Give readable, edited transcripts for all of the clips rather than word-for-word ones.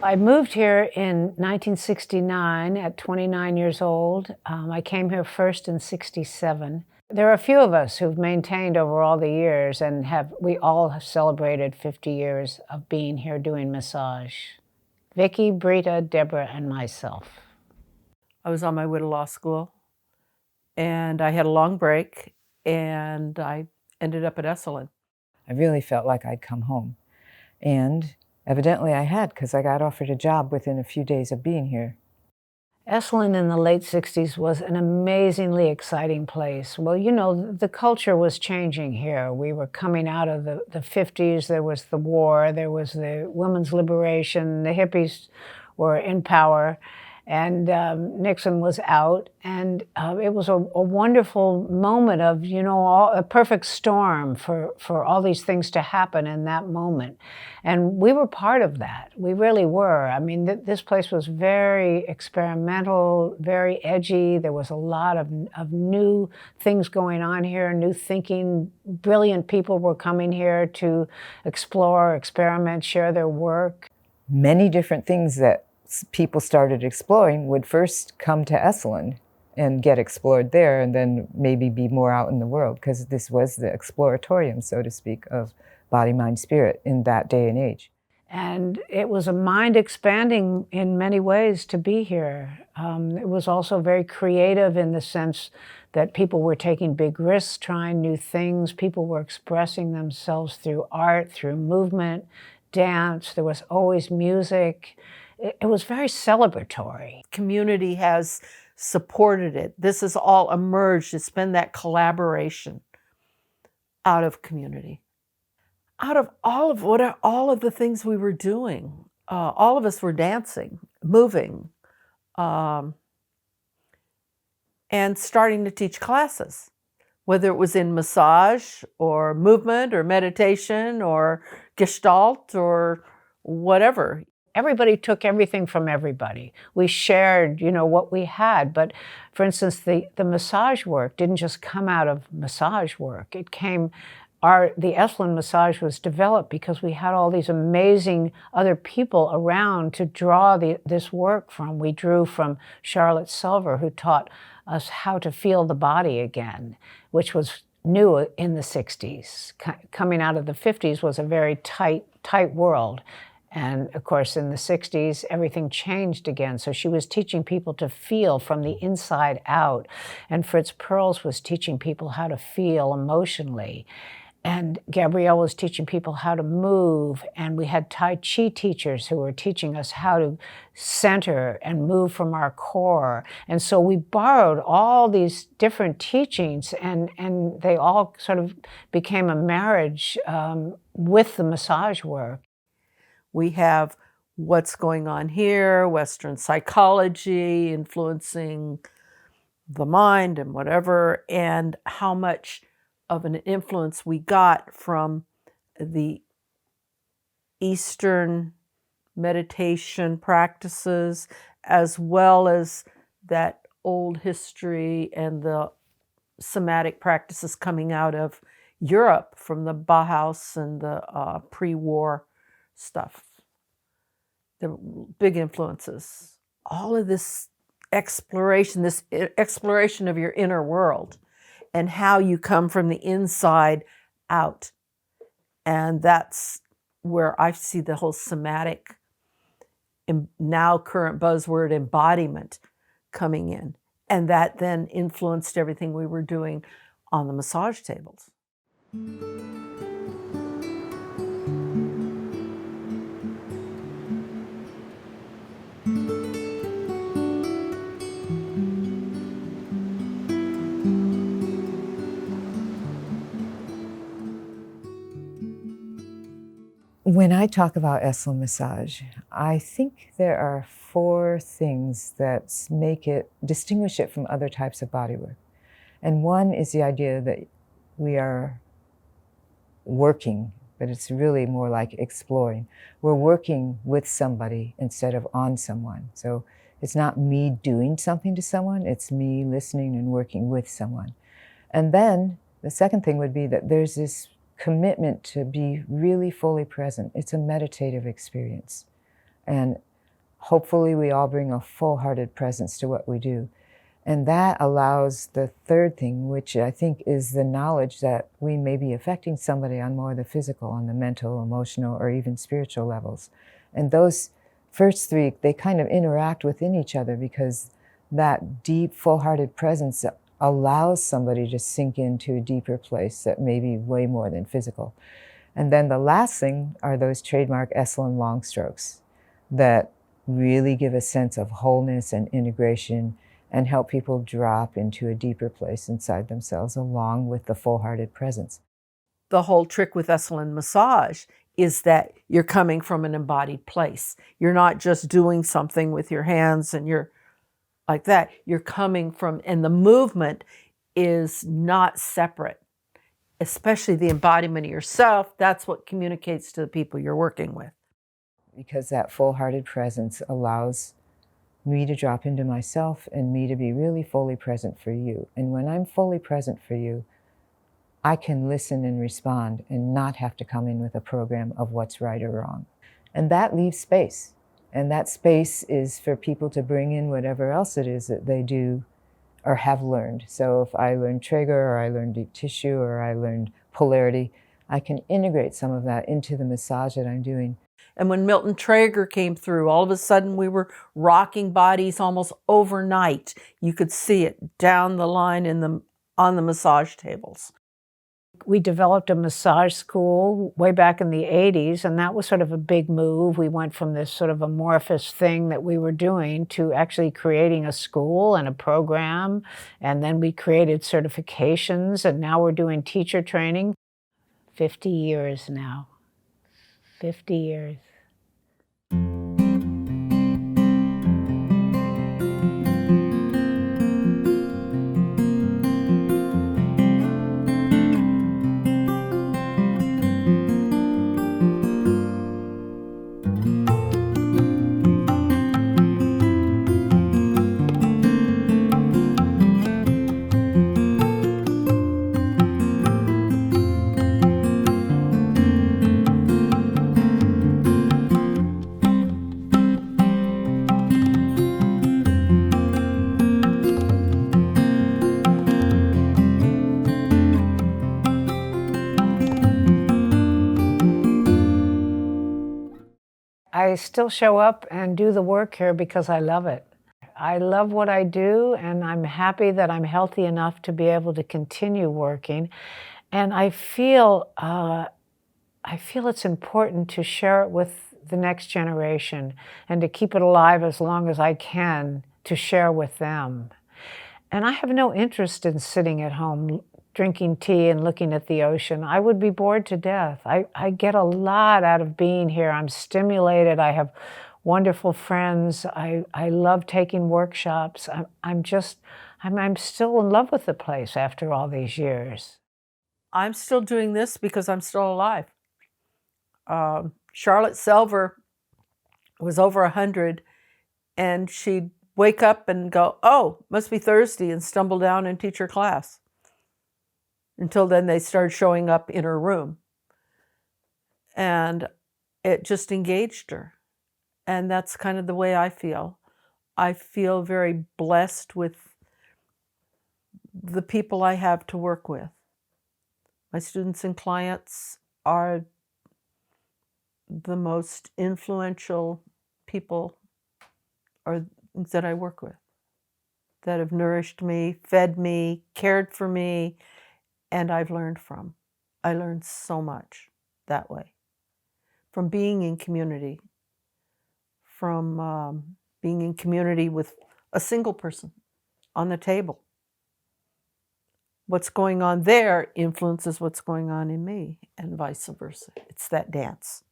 I moved here in 1969 at 29 years old. I came here first in 67. There are a few of us who've maintained over all the years, and we all have celebrated 50 years of being here doing massage. Vicky, Brita, Deborah, and myself. I was on my way to law school, and I had a long break, and I ended up at Esalen. I really felt like I'd come home. And evidently I had, because I got offered a job within a few days of being here. Esalen in the late 60s was an amazingly exciting place. Well, you know, the culture was changing here. We were coming out of the 50s. There was the war, there was the women's liberation, the hippies were in power, and Nixon was out. And it was a wonderful moment of, you know, a perfect storm for all these things to happen in that moment. And we were part of that. We really were. I mean, this place was very experimental, very edgy. There was a lot of new things going on here, new thinking. Brilliant people were coming here to explore, experiment, share their work. Many different things that people started exploring would first come to Esalen and get explored there, and then maybe be more out in the world, because this was the exploratorium, so to speak, of body, mind, spirit in that day and age. And it was a mind expanding in many ways to be here. It was also very creative in the sense that people were taking big risks, trying new things. People were expressing themselves through art, through movement, dance. There was always music. It was very celebratory. Community has supported it. This has all emerged. It's been that collaboration out of community. Out of all of the things we were doing, all of us were dancing, moving, and starting to teach classes, whether it was in massage or movement or meditation or Gestalt or whatever. Everybody took everything from everybody. We shared, you know, what we had. But for instance, the massage work didn't just come out of massage work. It came, the Esalen massage was developed because we had all these amazing other people around to draw this work from. We drew from Charlotte Silver, who taught us how to feel the body again, which was new in the 60s. Coming out of the 50s was a very tight world. And of course, in the 60s, everything changed again. So she was teaching people to feel from the inside out. And Fritz Perls was teaching people how to feel emotionally. And Gabrielle was teaching people how to move. And we had Tai Chi teachers who were teaching us how to center and move from our core. And so we borrowed all these different teachings, and they all sort of became a marriage with the massage work. We have what's going on here, Western psychology influencing the mind and whatever, and how much of an influence we got from the Eastern meditation practices, as well as that old history and the somatic practices coming out of Europe from the Bauhaus and the pre-war stuff. The big influences. All of this exploration of your inner world and how you come from the inside out. And that's where I see the whole somatic, now current buzzword, embodiment coming in. And that then influenced everything we were doing on the massage tables. When I talk about Esalen Massage, I think there are 4 things that distinguish it from other types of bodywork. And one is the idea that we are working, but it's really more like exploring. We're working with somebody instead of on someone. So it's not me doing something to someone, it's me listening and working with someone. And then the second thing would be that there's this commitment to be really fully present. It's a meditative experience. And hopefully we all bring a full-hearted presence to what we do. And that allows the third thing, which I think is the knowledge that we may be affecting somebody on more the physical, on the mental, emotional, or even spiritual levels. And those first three, they kind of interact within each other, because that deep, full-hearted presence allows somebody to sink into a deeper place that may be way more than physical. And then the last thing are those trademark Esalen long strokes that really give a sense of wholeness and integration and help people drop into a deeper place inside themselves, along with the full-hearted presence. The whole trick with Esalen Massage is that you're coming from an embodied place. You're not just doing something with your hands and you're like that. You're coming from, and the movement is not separate, especially the embodiment of yourself. That's what communicates to the people you're working with. Because that full-hearted presence allows me to drop into myself and me to be really fully present for you. And when I'm fully present for you, I can listen and respond and not have to come in with a program of what's right or wrong. And that leaves space. And that space is for people to bring in whatever else it is that they do or have learned. So if I learned trigger, or I learned deep tissue, or I learned polarity, I can integrate some of that into the massage that I'm doing. And when Milton Traeger came through, all of a sudden we were rocking bodies almost overnight. You could see it down the line on the massage tables. We developed a massage school way back in the 80s, and that was sort of a big move. We went from this sort of amorphous thing that we were doing to actually creating a school and a program, and then we created certifications, and now we're doing teacher training. 50 years now. 50 years. I still show up and do the work here because I love it. I love what I do, and I'm happy that I'm healthy enough to be able to continue working. And I feel it's important to share it with the next generation and to keep it alive as long as I can to share with them. And I have no interest in sitting at home drinking tea and looking at the ocean. I would be bored to death. I get a lot out of being here. I'm stimulated. I have wonderful friends. I love taking workshops. I'm still in love with the place after all these years. I'm still doing this because I'm still alive. Charlotte Selver was over 100, and she'd wake up and go, oh, must be Thursday, and stumble down and teach her class. Until then, they started showing up in her room. And it just engaged her. And that's kind of the way I feel. I feel very blessed with the people I have to work with. My students and clients are the most influential people that I work with, that have nourished me, fed me, cared for me, and I've learned from. I learned so much that way. From being in community, from being in community with a single person on the table. What's going on there influences what's going on in me, and vice versa. It's that dance.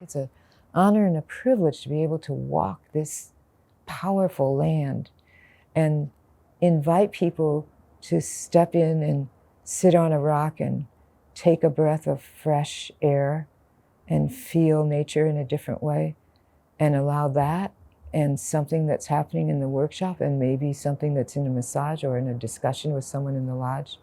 It's an honor and a privilege to be able to walk this powerful land and invite people to step in and sit on a rock and take a breath of fresh air and feel nature in a different way, and allow that and something that's happening in the workshop, and maybe something that's in a massage or in a discussion with someone in the lodge,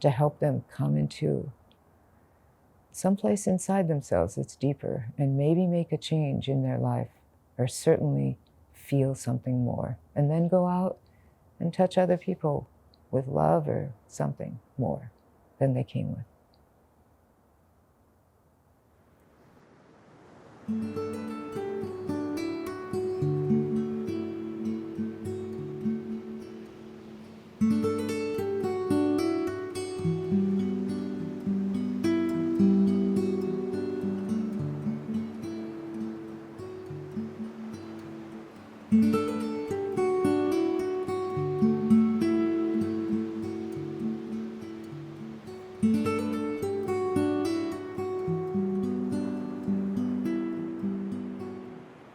to help them come into someplace inside themselves that's deeper and maybe make a change in their life. or certainly feel something more, and then go out and touch other people with love or something more than they came with.